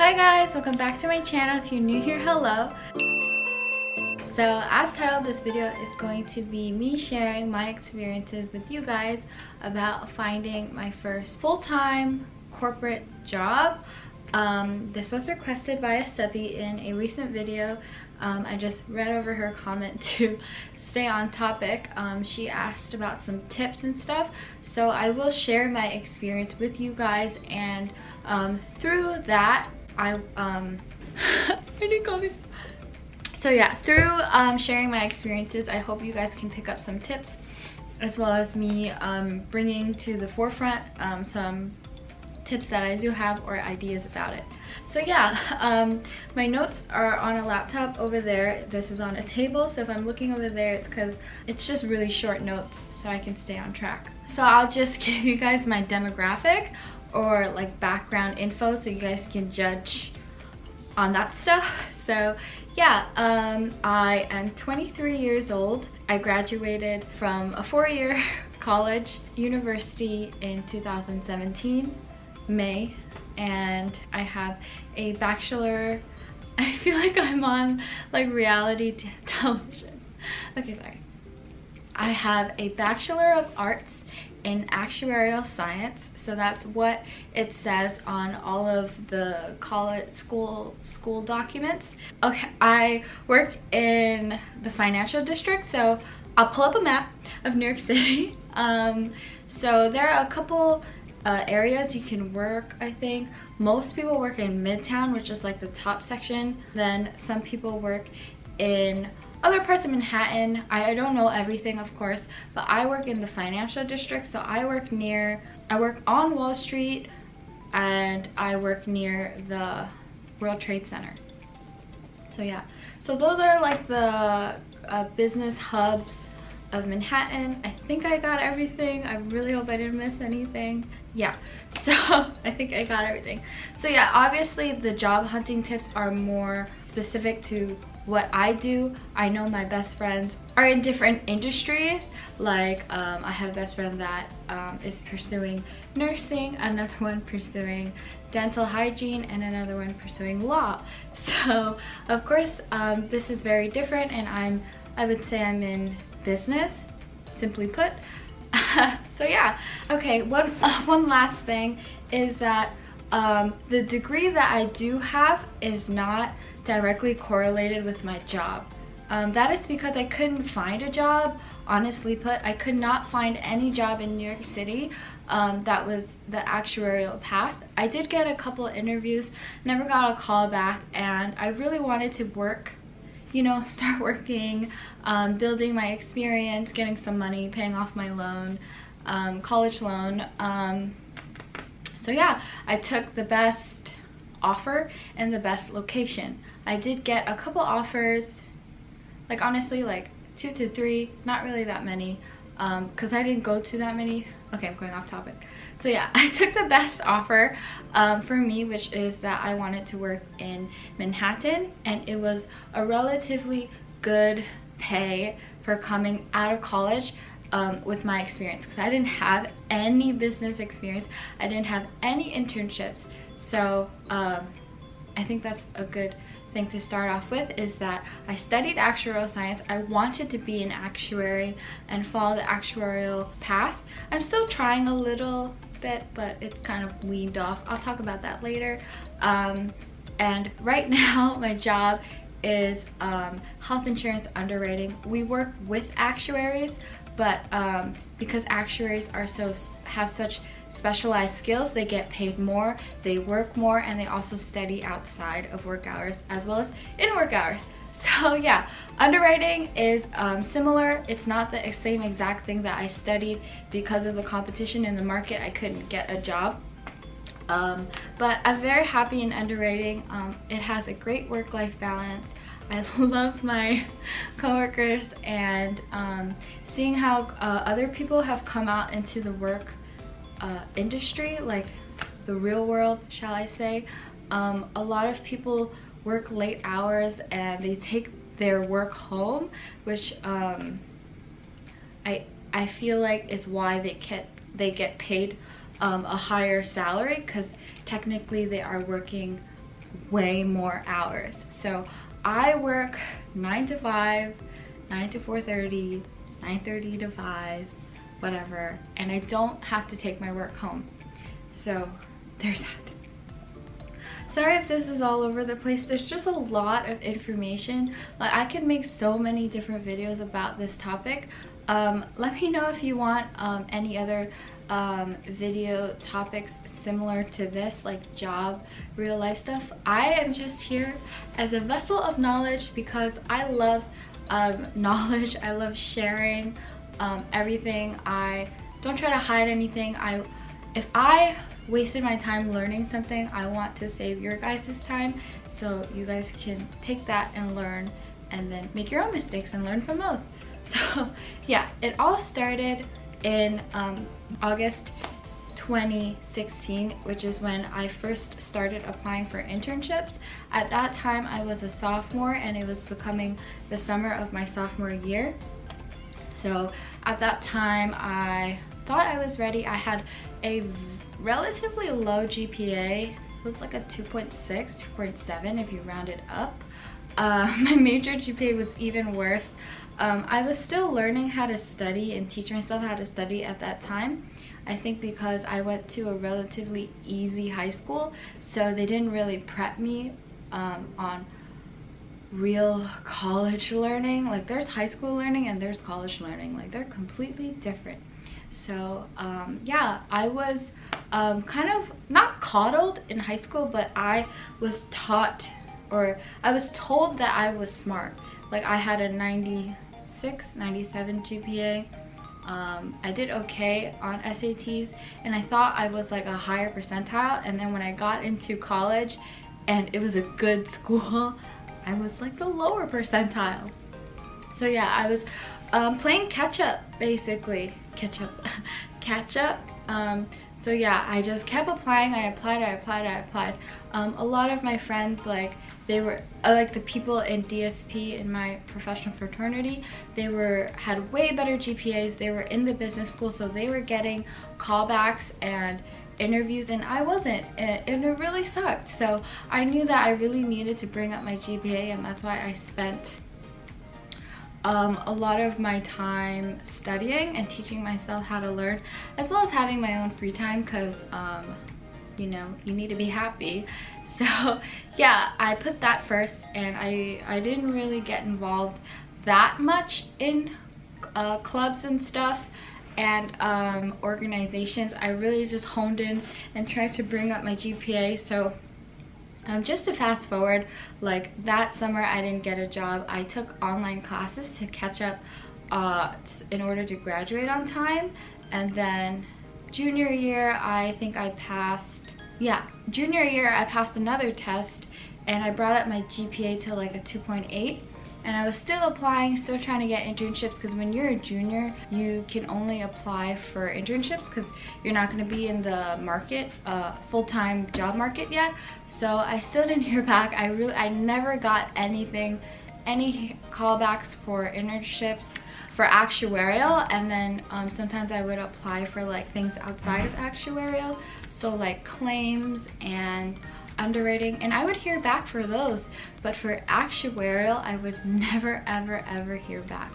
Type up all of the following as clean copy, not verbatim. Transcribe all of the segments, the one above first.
Hi guys, welcome back to my channel. If you're new here, hello. So as titled, this video is going to be me sharing my experiences with you guys about finding my first full-time corporate job. This was requested by a subby in a recent video. I just read over her comment to stay on topic. She asked about some tips and stuff, so I will share my experience with you guys, and through that I didn't call this. So yeah, through sharing my experiences, I hope you guys can pick up some tips, as well as me bringing to the forefront some tips that I do have or ideas about it. So yeah, my notes are on a laptop over there. This is on a table, so if I'm looking over there, it's because it's just really short notes so I can stay on track. So I'll just give you guys my demographic or like background info so you guys can judge on that stuff. So yeah, I am 23 years old. I graduated from a 4-year college university in 2017 May, and I have a bachelor. I feel like I'm on like reality television. Okay, sorry. I have a Bachelor of Arts in Actuarial Science, so that's what it says on all of the college school documents. Okay, I work in the financial district, so I'll pull up a map of New York City. So there are a couple areas you can work. I think most people work in Midtown, which is like the top section. Then some people work in other parts of Manhattan. I don't know everything, of course, but I work in the financial district, so I work on Wall Street, and I work near the World Trade Center. So yeah, so those are like the business hubs of Manhattan. I think I got everything. I really hope I didn't miss anything. Yeah, so I think I got everything. So yeah, obviously the job hunting tips are more specific to what I do. I know my best friends are in different industries. Like I have a best friend that is pursuing nursing, another one pursuing dental hygiene, and another one pursuing law. So of course this is very different, and I would say I'm in business, simply put. So yeah, okay, one last thing is that the degree that I do have is not directly correlated with my job. That is because I couldn't find a job. Honestly put, I could not find any job in New York City that was the actuarial path. I did get a couple of interviews, never got a call back, and I really wanted to work, you know, start working, building my experience, getting some money, paying off my loan, college loan. So yeah, I took the best offer and the best location. I did get a couple offers, like honestly like 2 to 3, not really that many, because I didn't go to that many. Okay, I'm going off topic. So yeah, I took the best offer for me, which is that I wanted to work in Manhattan, and it was a relatively good pay for coming out of college with my experience, because I didn't have any business experience. I didn't have any internships. So I think that's a good thing to start off with, is that I studied actuarial science. I wanted to be an actuary and follow the actuarial path. I'm still trying a little bit, but it's kind of weaned off. I'll talk about that later. And right now my job is health insurance underwriting. We work with actuaries, but because actuaries are have such specialized skills, they get paid more, they work more, and they also study outside of work hours as well as in work hours. So yeah, underwriting is similar. It's not the same exact thing that I studied. Because of the competition in the market, I couldn't get a job. But I'm very happy in underwriting. It has a great work-life balance. I love my coworkers, and seeing how other people have come out into the work industry, like the real world, shall I say. A lot of people work late hours and they take their work home, which I feel like is why they get paid a higher salary, because technically they are working way more hours. So I work 9 to 5, 9 to 4:30, 9:30 to 5, whatever, and I don't have to take my work home. So there's that. Sorry if this is all over the place. There's just a lot of information. Like, I could make so many different videos about this topic. Let me know if you want any other video topics similar to this, like job, real life stuff. I am just here as a vessel of knowledge because I love knowledge. I love sharing everything. I don't try to hide anything. If I wasted my time learning something, I want to save your guys' time so you guys can take that and learn and then make your own mistakes and learn from those. So yeah, it all started in August 2016, which is when I first started applying for internships. At that time I was a sophomore and it was becoming the summer of my sophomore year. So at that time I thought I was ready. I had a relatively low GPA. It was like a 2.6, 2.7 if you round it up. My major GPA was even worse. I was still learning how to study and teach myself how to study at that time. I think because I went to a relatively easy high school, so they didn't really prep me on real college learning. Like, there's high school learning and there's college learning. Like, they're completely different. So yeah, I was kind of not coddled in high school, but I was taught, or I was told that I was smart. Like, I had a 96, 97 GPA. I did okay on SATs and I thought I was like a higher percentile, and then when I got into college and it was a good school, I was like the lower percentile. So yeah, I was playing catch up, basically. Catch up. So yeah, I just kept applying. I applied. A lot of my friends, like, they were like the people in DSP in my professional fraternity, they had way better GPAs. They were in the business school, so they were getting callbacks and interviews, and I wasn't, and it really sucked. So I knew that I really needed to bring up my GPA, and that's why I spent a lot of my time studying and teaching myself how to learn, as well as having my own free time, because you know, you need to be happy. So yeah, I put that first, and I didn't really get involved that much in clubs and stuff and organizations. I really just honed in and tried to bring up my GPA. So just to fast forward, like, that summer I didn't get a job. I took online classes to catch up in order to graduate on time. And then junior year, I think I passed, yeah, junior year I passed another test and I brought up my GPA to like a 2.8. And I was still applying, still trying to get internships, because when you're a junior, you can only apply for internships because you're not going to be in the market, full-time job market yet. So I still didn't hear back. I never got any callbacks for internships for actuarial, and then sometimes I would apply for like things outside of actuarial, so like claims and underwriting, and I would hear back for those. But for actuarial, I would never ever hear back.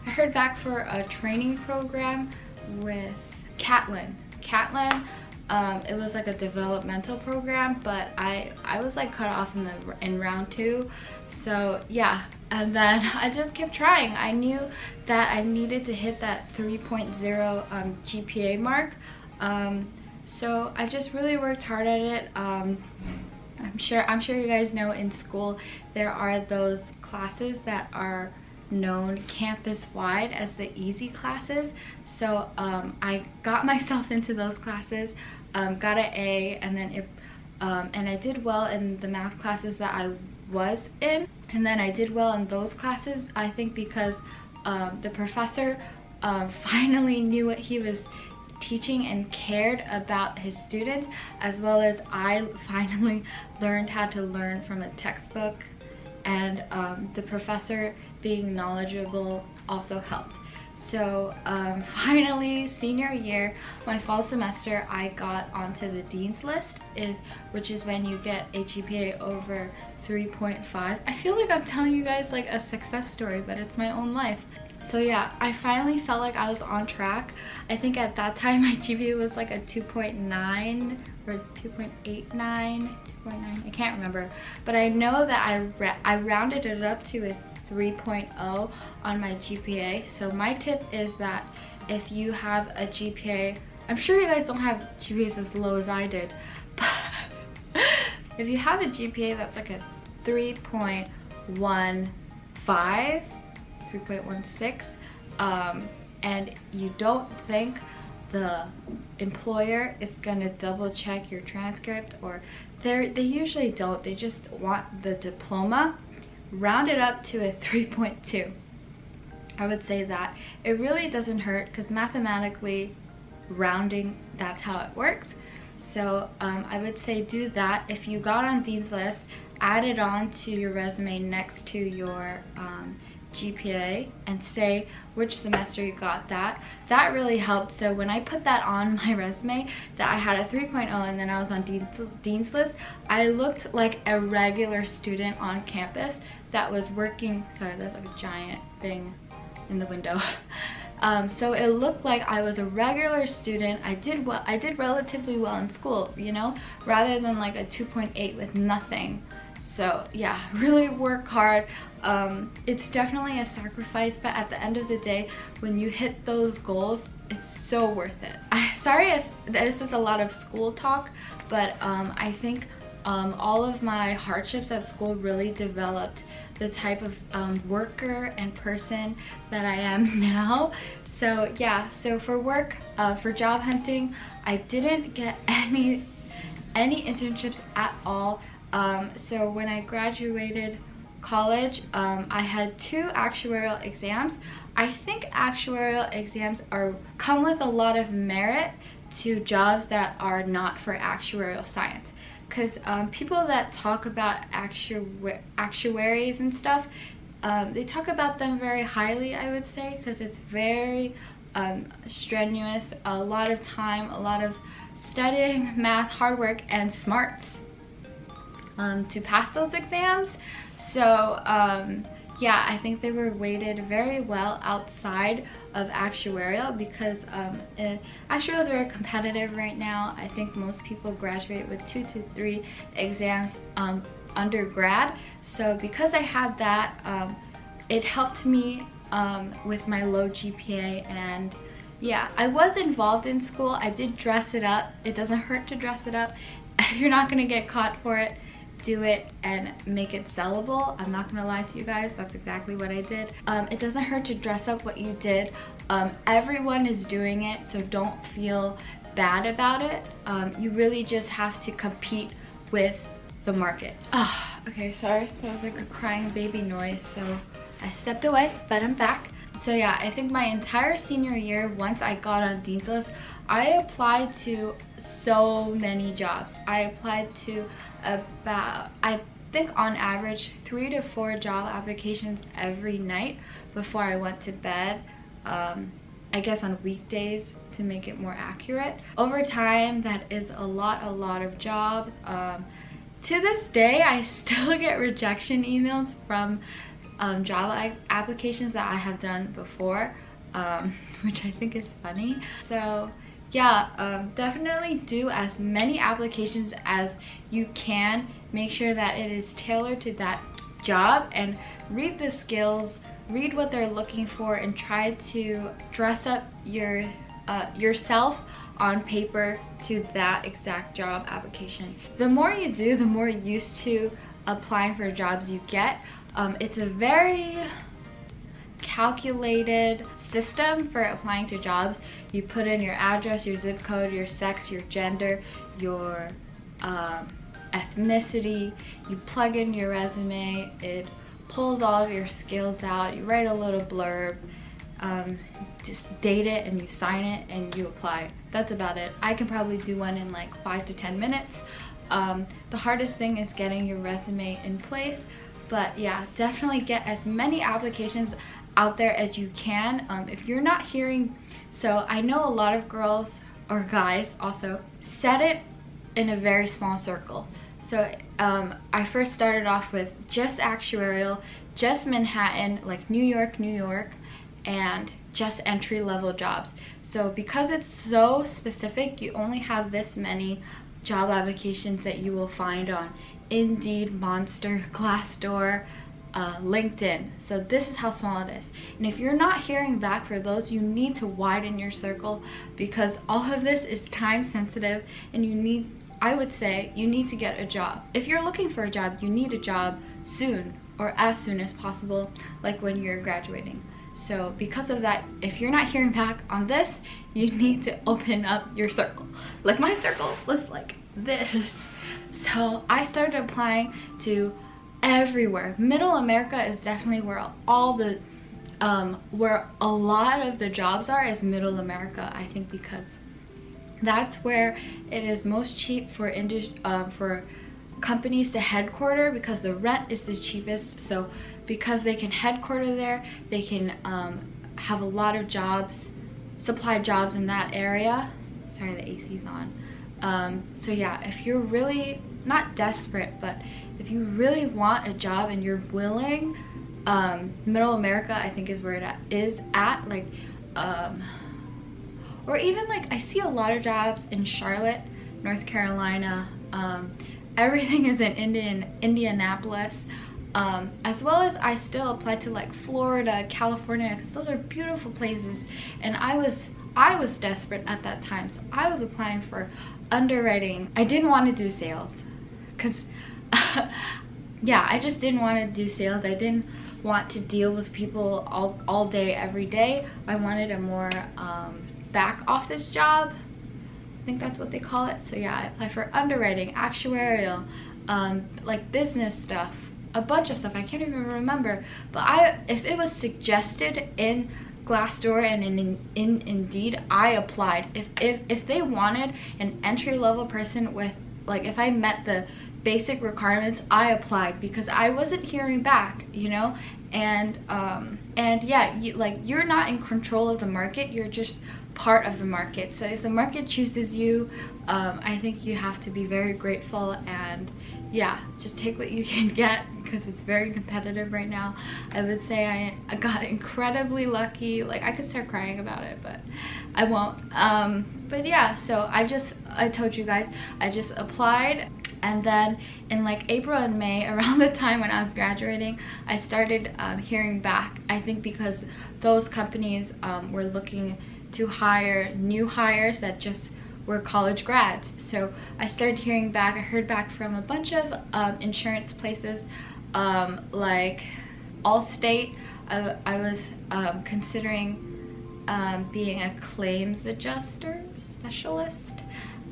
I heard back for a training program with Catlin. It was like a developmental program, but I was like cut off in round 2. So yeah, and then I just kept trying. I knew that I needed to hit that 3.0 GPA mark. So I just really worked hard at it. I'm sure you guys know, in school there are those classes that are known campus-wide as the easy classes. So I got myself into those classes, got an A, and then and I did well in the math classes that I was in. And then I did well in those classes, I think because the professor finally knew what he was teaching and cared about his students, as well as I finally learned how to learn from a textbook, and the professor being knowledgeable also helped. So finally, senior year, my fall semester, I got onto the dean's list, which is when you get a GPA over 3.5. I feel like I'm telling you guys like a success story, but it's my own life. So yeah, I finally felt like I was on track. I think at that time my GPA was like a 2.9 or 2.89, 2.9, I can't remember. But I know that I rounded it up to a 3.0 on my GPA. So my tip is that if you have a GPA, I'm sure you guys don't have GPAs as low as I did, but if you have a GPA that's like a 3.15, 3.16, and you don't think the employer is gonna double check your transcript, or they usually don't, they just want the diploma, round it up to a 3.2. I would say that it really doesn't hurt, because mathematically rounding, that's how it works. So I would say do that. If you got on Dean's List, add it on to your resume next to your GPA and say which semester you got that. That really helped. So when I put that on my resume that I had a 3.0 and then I was on Dean's List, I looked like a regular student on campus that was working. Sorry, there's like a giant thing in the window. So it looked like I was a regular student. I did relatively well in school, you know, rather than like a 2.8 with nothing. So yeah, really work hard. It's definitely a sacrifice, but at the end of the day, when you hit those goals, it's so worth it. Sorry if this is a lot of school talk, but I think all of my hardships at school really developed the type of worker and person that I am now. So yeah, so for work, for job hunting, I didn't get any internships at all. So when I graduated college, I had 2 actuarial exams. I think actuarial exams come with a lot of merit to jobs that are not for actuarial science, because people that talk about actuaries and stuff, they talk about them very highly, I would say, because it's very strenuous, a lot of time, a lot of studying, math, hard work, and smarts to pass those exams. So yeah, I think they were weighted very well outside of actuarial, because actuarial is very competitive right now. I think most people graduate with 2 to 3 exams undergrad. So because I had that, it helped me with my low GPA. And yeah, I was involved in school. I did dress it up. It doesn't hurt to dress it up. If you're not gonna get caught for it, do it and make it sellable. I'm not gonna lie to you guys, that's exactly what I did. It doesn't hurt to dress up what you did. Everyone is doing it, so don't feel bad about it. You really just have to compete with the market. Okay, sorry, that was like a crying baby noise, so I stepped away, but I'm back. So yeah, I think my entire senior year, once I got on Dean's List, I applied to so many jobs. I applied to about, I think on average, 3 to 4 job applications every night before I went to bed. I guess on weekdays to make it more accurate. Over time, that is a lot of jobs. To this day, I still get rejection emails from job applications that I have done before, which I think is funny. So yeah, definitely do as many applications as you can. Make sure that it is tailored to that job, and read the skills, read what they're looking for, and try to dress up yourself on paper to that exact job application. The more you do, the more used to applying for jobs you get. It's a very calculated system for applying to jobs. You put in your address, your zip code, your sex, your gender, your ethnicity, you plug in your resume, it pulls all of your skills out, you write a little blurb, just date it and you sign it and you apply. That's about it. I can probably do one in like 5 to 10 minutes. The hardest thing is getting your resume in place. But yeah, definitely get as many applications out there as you can. If you're not hearing, so I know a lot of girls or guys also set it in a very small circle. So I first started off with just actuarial, just Manhattan, like New York, and just entry-level jobs. So because it's so specific, you only have this many job applications that you will find on Indeed, Monster, Glassdoor, LinkedIn. So this is how small it is. And if you're not hearing back for those, you need to widen your circle, because all of this is time sensitive, and you need, I would say, you need to get a job. If you're looking for a job, you need a job soon, or as soon as possible, like when you're graduating. So because of that, if you're not hearing back on this, you need to open up your circle. Like my circle was like this. So I started applying to everywhere. Middle America is definitely where all the where a lot of the jobs are, is Middle America, I think, because that's where it is most cheap for companies to headquarter, because the rent is the cheapest. So because they can headquarter there, they can have a lot of jobs, supply jobs in that area. Sorry, the AC's on. So yeah, if you're really not desperate, but if you really want a job and you're willing, Middle America, I think, is where it is at. Like or even like I see a lot of jobs in Charlotte, North Carolina. Everything is in Indianapolis, as well as I still apply to like Florida, California, because those are beautiful places. And I was desperate at that time, so I was applying for underwriting. I didn't want to do sales, because yeah, I just didn't want to do sales. I didn't want to deal with people all day, every day. I wanted a more back office job. I think that's what they call it. So yeah, I applied for underwriting, actuarial, like business stuff, a bunch of stuff. I can't even remember. But if it was suggested in Glassdoor and in Indeed, I applied. If they wanted an entry-level person with, like, if I met the basic requirements, I applied, because I wasn't hearing back, you know. And yeah, you're not in control of the market, you're just part of the market. So if the market chooses you, I think you have to be very grateful, and yeah, just take what you can get, because it's very competitive right now. I would say I got incredibly lucky. Like, I could start crying about it, but I won't. But yeah, so I told you guys, I just applied. And then in like April and May, around the time when I was graduating, I started hearing back. I think because those companies were looking to hire new hires that just were college grads. So I started hearing back. I heard back from a bunch of insurance places, like Allstate. I was considering being a claims adjuster specialist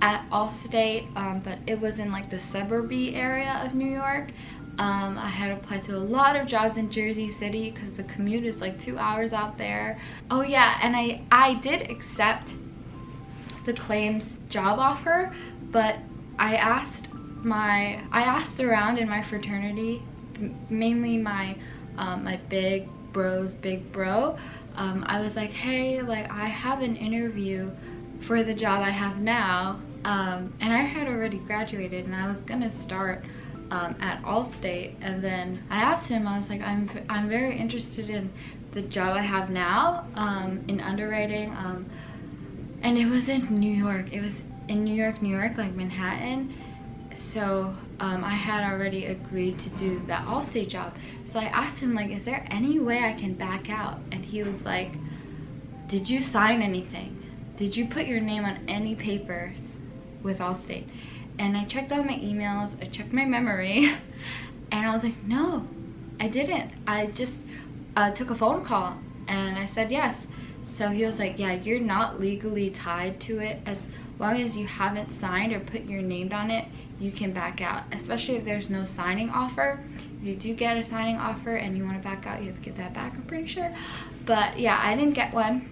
at Allstate, but it was in like the suburby area of New York. I had applied to a lot of jobs in Jersey City, because the commute is like 2 hours out there. Oh yeah, and I did accept the claims job offer, but I asked around in my fraternity, mainly my my big bro. I was like, hey, like, I have an interview for the job I have now, and I had already graduated, and I was gonna start at Allstate. And then I asked him, I was like, I'm very interested in the job I have now, in underwriting, and it was in New York. It was in New York, like Manhattan. So I had already agreed to do that Allstate job. So I asked him, like, is there any way I can back out? And he was like, did you sign anything? Did you put your name on any papers with Allstate? And I checked out my emails, I checked my memory, and I was like, no, I didn't. I just took a phone call, and I said yes. So he was like, yeah, you're not legally tied to it. As long as you haven't signed or put your name on it, you can back out, especially if there's no signing offer. If you do get a signing offer and you want to back out, you have to get that back, I'm pretty sure. But yeah, I didn't get one.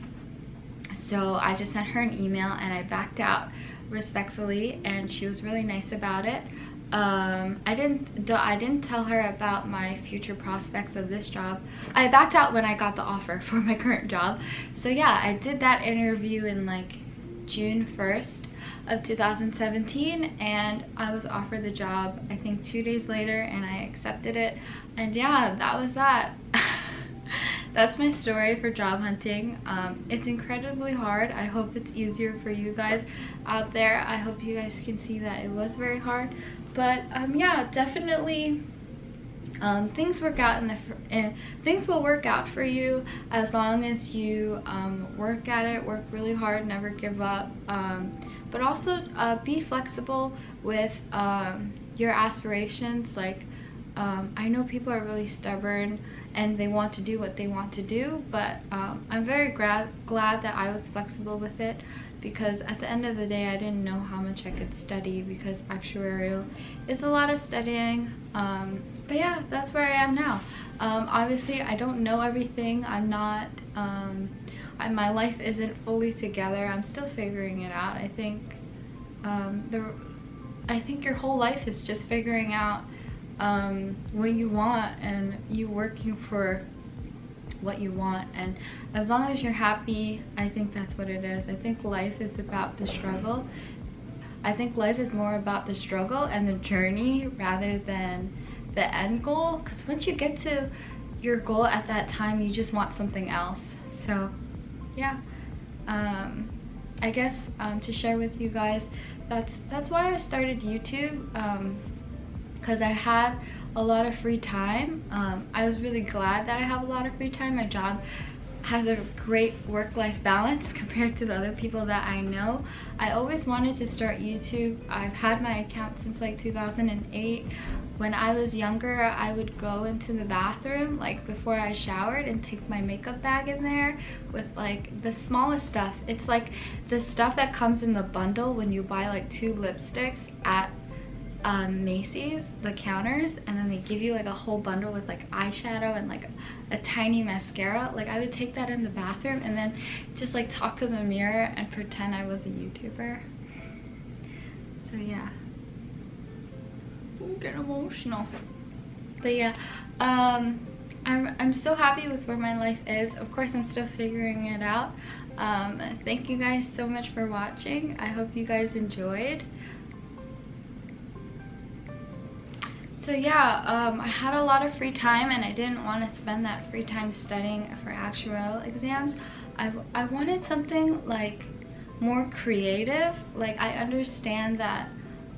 So I just sent her an email and I backed out respectfully, and she was really nice about it. I didn't tell her about my future prospects of this job. I backed out when I got the offer for my current job. So yeah, I did that interview in like June 1st of 2017, and I was offered the job I think 2 days later, and I accepted it. And yeah, that was that. That's my story for job hunting. It's incredibly hard. I hope it's easier for you guys out there. I hope you guys can see that it was very hard. But yeah, definitely things work out things will work out for you as long as you work at it, work really hard, never give up. But also be flexible with your aspirations. Like I know people are really stubborn and they want to do what they want to do, but I'm very glad that I was flexible with it, because at the end of the day I didn't know how much I could study, because actuarial is a lot of studying. But yeah, that's where I am now. Obviously I don't know everything. I'm not my life isn't fully together. I'm still figuring it out. I think your whole life is just figuring out what you want and you working for what you want, and as long as you're happy, I think that's what it is. I think life is about the struggle. I think life is more about the struggle and the journey rather than the end goal, because once you get to your goal at that time, you just want something else. So yeah, I guess to share with you guys, that's why I started YouTube, because I had a lot of free time. I was really glad that I have a lot of free time. My job has a great work-life balance compared to the other people that I know. I always wanted to start YouTube. I've had my account since like 2008. When I was younger, I would go into the bathroom like before I showered and take my makeup bag in there with like the smallest stuff. It's like the stuff that comes in the bundle when you buy like 2 lipsticks at Macy's, the counters, and then they give you like a whole bundle with like eyeshadow and like a tiny mascara. Like I would take that in the bathroom and then just like talk to the mirror and pretend I was a YouTuber. So yeah, ooh, get emotional. But yeah, I'm so happy with where my life is. Of course I'm still figuring it out. Thank you guys so much for watching. I hope you guys enjoyed. So yeah, I had a lot of free time and I didn't want to spend that free time studying for actuarial exams. I wanted something like more creative. Like I understand that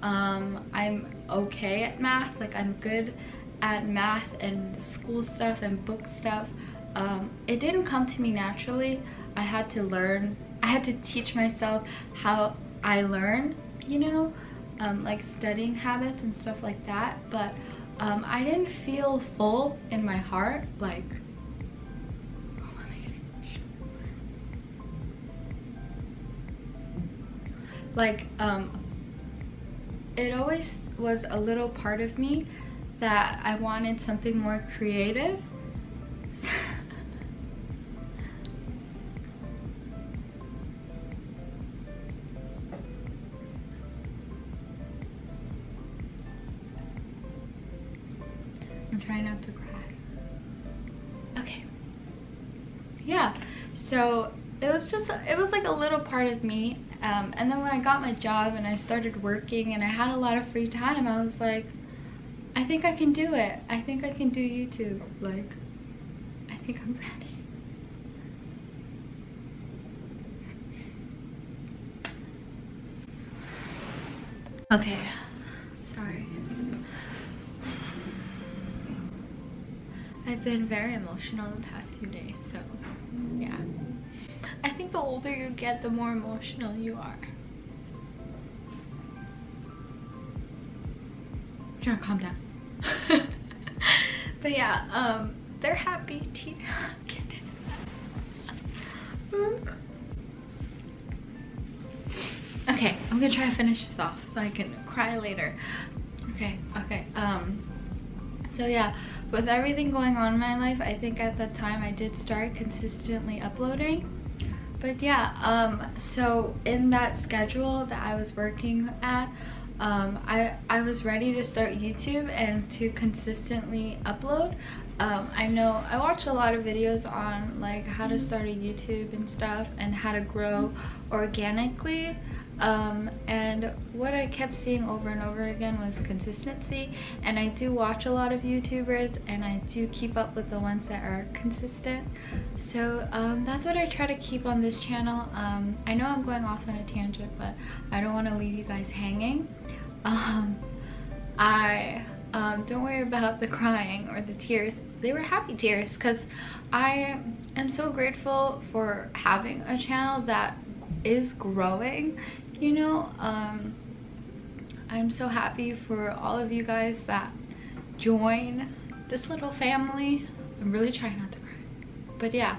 I'm okay at math, like I'm good at math and school stuff and book stuff. It didn't come to me naturally. I had to learn, I had to teach myself how I learn, you know, like studying habits and stuff like that. But I didn't feel full in my heart. Like, it always was a little part of me that I wanted something more creative. I'm trying not to cry. Okay. Yeah, so it was like a little part of me. And then when I got my job and I started working and I had a lot of free time, I was like, I think I can do it. I think I can do YouTube. Like, I think I'm ready. Okay, sorry. I've been very emotional the past few days, so yeah. I think the older you get, the more emotional you are. I'm trying to calm down. But yeah, they're happy. Okay, I'm gonna try to finish this off so I can cry later. Okay. So yeah, with everything going on in my life, I think at that time I did start consistently uploading. But yeah, so in that schedule that I was working at, I was ready to start YouTube and to consistently upload. I know I watch a lot of videos on like how to start a YouTube and stuff and how to grow organically, and what I kept seeing over and over again was consistency. And I do watch a lot of YouTubers and I do keep up with the ones that are consistent. So that's what I try to keep on this channel. I know I'm going off on a tangent, but I don't want to leave you guys hanging. Don't worry about the crying or the tears. They were happy tears because I am so grateful for having a channel that is growing, you know. I'm so happy for all of you guys that join this little family. I'm really trying not to cry, but yeah,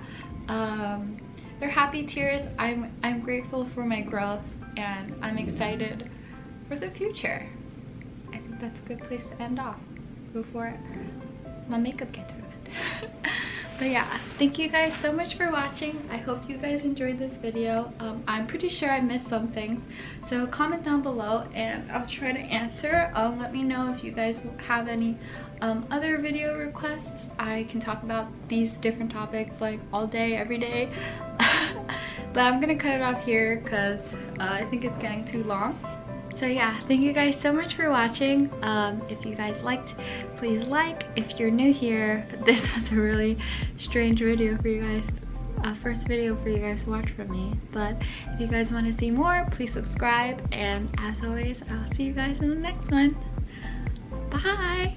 they're happy tears. I'm grateful for my growth and I'm excited for the future. I think that's a good place to end off before my makeup gets ruined. But yeah, thank you guys so much for watching. I hope you guys enjoyed this video. I'm pretty sure I missed some things, so comment down below and I'll try to answer. Let me know if you guys have any other video requests. I can talk about these different topics like all day, every day. But I'm gonna cut it off here because I think it's getting too long. So yeah, thank you guys so much for watching. If you guys liked, please like. If you're new here, this was a really strange video for you guys. First video for you guys to watch from me. But if you guys want to see more, please subscribe. And as always, I'll see you guys in the next one. Bye!